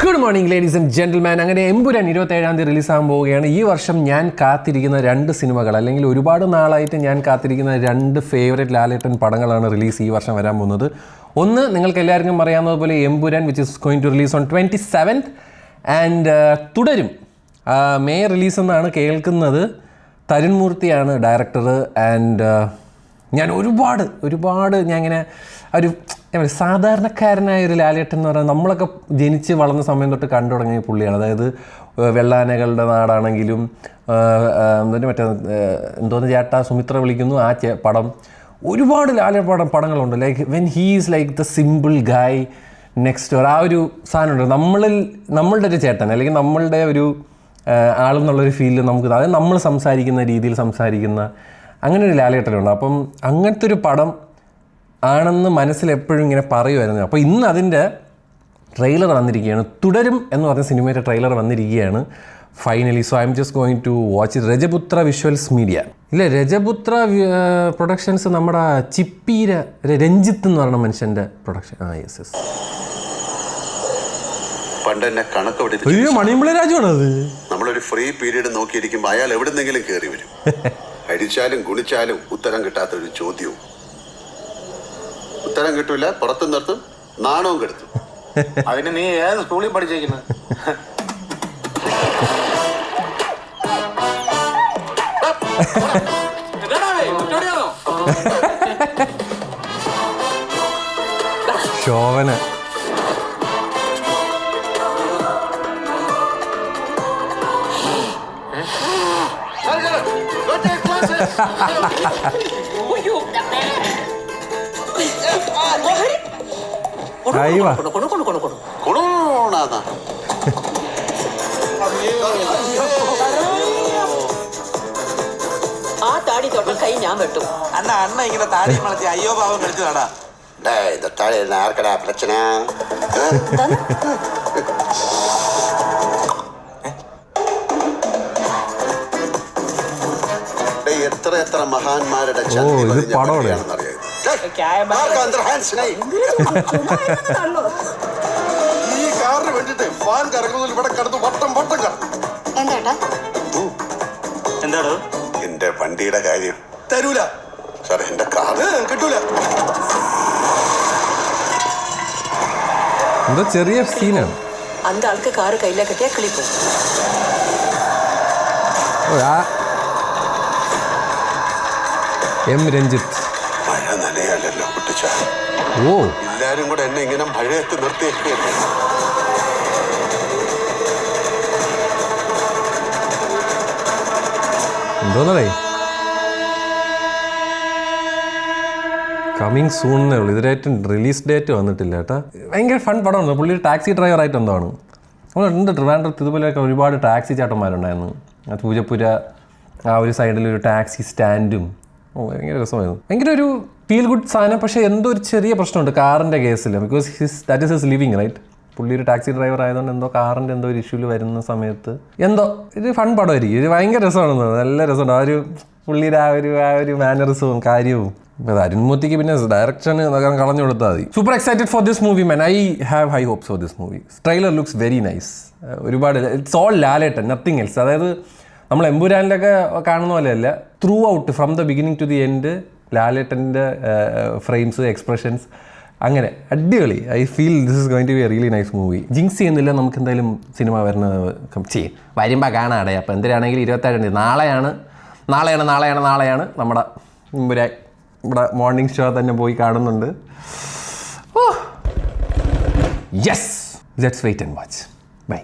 Good morning ladies and gentleman. അങ്ങനെ എമ്പുരാൻ 27-ാം തീയതി റിലീസാകാൻ പോവുകയാണ്. ഈ വർഷം ഞാൻ കാത്തിരിക്കുന്ന 2 സിനിമകൾ, അല്ലെങ്കിൽ ഒരുപാട് നാളായിട്ട് ഞാൻ കാത്തിരിക്കുന്ന 2 ഫേവറേറ്റ് ലാലേട്ടൻ പടങ്ങളാണ് റിലീസ് ഈ വർഷം വരാൻ പോകുന്നത്. ഒന്ന്, നിങ്ങൾക്ക് എല്ലാവർക്കും അറിയാവുന്നതുപോലെ Empuraan, which is going to release on 27th, and Thudarum May release എന്നാണ് കേൾക്കുന്നത്. തരുൺ മൂർത്തിയാണ് ഡയറക്ടർ. ആൻഡ് ഞാൻ ഒരുപാട് ഞാൻ ഇങ്ങനെ ഒരു സാധാരണക്കാരനായ ഒരു ലാലേട്ടൻ എന്ന് പറയുന്നത് നമ്മളൊക്കെ ജനിച്ച് വളർന്ന സമയം തൊട്ട് കണ്ടു തുടങ്ങിയ പുള്ളിയാണ്. അതായത് വെള്ളാനകളുടെ നാടാണെങ്കിലും എന്തോന്ന് ചേട്ടാ സുമിത്ര വിളിക്കുന്നു ആ പടം, ഒരുപാട് പടങ്ങളുണ്ട്. Like when he is like the simple guy next door, ആ ഒരു സാധനമുണ്ട് നമ്മളുടെ ഒരു ചേട്ടൻ, അല്ലെങ്കിൽ നമ്മളുടെ ഒരു ആളെന്നുള്ളൊരു ഫീലിൽ നമുക്ക്, അതായത് നമ്മൾ സംസാരിക്കുന്ന രീതിയിൽ സംസാരിക്കുന്ന അങ്ങനെ ഒരു ലാലേട്ടനുണ്ട്. അപ്പം അങ്ങനത്തെ ഒരു പടം ആണെന്ന് മനസ്സിലെപ്പോഴും ഇങ്ങനെ പറയുമായിരുന്നു. അപ്പോൾ ഇന്ന് അതിൻ്റെ ട്രെയിലർ വന്നിരിക്കുകയാണ്. തുടരും എന്ന് പറഞ്ഞ സിനിമയുടെ ട്രെയിലർ വന്നിരിക്കുകയാണ് finally. So I'm just going to watch it. Rajaputra visuals media, ഇല്ല രജപുത്ര പ്രൊഡക്ഷൻസ്, നമ്മുടെ ചിപ്പീര രഞ്ജിത്ത് എന്ന് പറയുന്ന മനുഷ്യൻ്റെ പ്രൊഡക്ഷൻ. യെസ്. പണ്ട് എന്നെ കണക്ക് മണിമല രാജുവാണ് അത്. നമ്മളൊരു ഫ്രീ പീരീഡ് നോക്കിയിരിക്കുമ്പോൾ അയാൾ എവിടെന്നെങ്കിലും കയറി വരും. അടിച്ചാലും ഗുണിച്ചാലും ഉത്തരം കിട്ടാത്തൊരു ചോദ്യവും. ഉത്തരം കിട്ടൂല, പുറത്തു നിർത്തും, നാണവും കെടുത്തും. അതിന് നീ ഏത് സ്കൂളിൽ പഠിച്ചേക്കുന്നത്? ശോഭന ആ താടി തൊട്ട കൈ ഞാൻ വെട്ടും. അണ്ണ ഇങ്ങനെ താടി വളർത്തി അയ്യോ പാവം കളിച്ചതാടാ. ആർക്കടാ പ്രശ്ന? എത്ര മഹാന്മാരുടെ ഈ കാറിന് വേണ്ടിട്ട് ഫാൻ കറങ്ങുന്നതിൽ ഇവിടെ കടന്നു വട്ടം എന്താടോ എന്റെ വണ്ടിയുടെ കാര്യം തരൂല സാർ. എന്റെ കാറ് കിട്ടൂല. എന്തോ ചെറിയ സീനാണ്. அந்த ஆளுக்கு காரு கையில கட்டியா கிளிப்பு. എം രഞ്ജിത്ത്. മഴ നനയാലല്ലോ കുട്ടിച്ച. എല്ലാരും കൂടെ എന്നെ ഇങ്ങനെ മഴയത്ത് നിർത്തിയേക്കല്ലേ. എന്തോന്നേ കമ്മിങ് സൂൺ എന്നേ ഉള്ളൂ. ഇതിനായിട്ട് റിലീസ് ഡേറ്റ് വന്നിട്ടില്ല കേട്ടാ. ഭയങ്കര ഫൺ പടമാണ്. പുള്ളി ടാക്സി ഡ്രൈവറായിട്ട് എന്താണ് നമ്മളുണ്ട് ട്രിവാൻഡ്രത്ത്. ഇതുപോലെയൊക്കെ ഒരുപാട് ടാക്സി ചേട്ടന്മാരുണ്ടായിരുന്നു. പൂജപ്പുര ആ ഒരു സൈഡിൽ ഒരു ടാക്സി സ്റ്റാൻഡും. ഭയങ്കര രസമായിരുന്നു. ഭയങ്കര ഒരു ഫീൽ ഗുഡ് സാധനം. പക്ഷേ എന്തോ ഒരു ചെറിയ പ്രശ്നമുണ്ട് കാറിൻ്റെ കേസിൽ. Because that is his living right. പുള്ളി ഒരു ടാക്സി ഡ്രൈവർ ആയതുകൊണ്ട് എന്തോ കാറിൻ്റെ എന്തോ ഒരു ഇഷ്യൂല് വരുന്ന സമയത്ത് എന്തോ ഇത് ഫൺ പടമായിരിക്കും. ഇത് ഭയങ്കര രസമാണെന്ന്, നല്ല രസമുണ്ട്. ആ ഒരു പുള്ളിയുടെ ആ ഒരു മാനറിസവും കാര്യവും. തരുൺ മൂർത്തിക്ക് പിന്നെ ഡയറക്ഷന് കളഞ്ഞു കൊടുത്താൽ മതി. Super excited for this movie man. I have high hopes for this movie. Trailer looks very nice. ഒരുപാട് it's all Lalettan, nothing else. അതായത് നമ്മൾ എമ്പുരാനിലൊക്കെ കാണുന്ന പോലെയല്ല, throughout from the beginning to the end ലാലേട്ടൻ്റെ ഫ്രെയിംസ്, എക്സ്പ്രഷൻസ്, അങ്ങനെ അടിപൊളി. I feel this is going to be a really nice movie. ജിങ്സ് ചെയ്യുന്നില്ല, നമുക്ക് എന്തായാലും സിനിമ വരുമ്പോൾ കാണാടെ. അപ്പോൾ എന്തിനാണെങ്കിലും 27 നാളെയാണ് നമ്മുടെ എമ്പുരാൻ. ഇവിടെ മോർണിംഗ് ഷോ തന്നെ പോയി കാണുന്നുണ്ട്. Yes, let's wait and watch. By.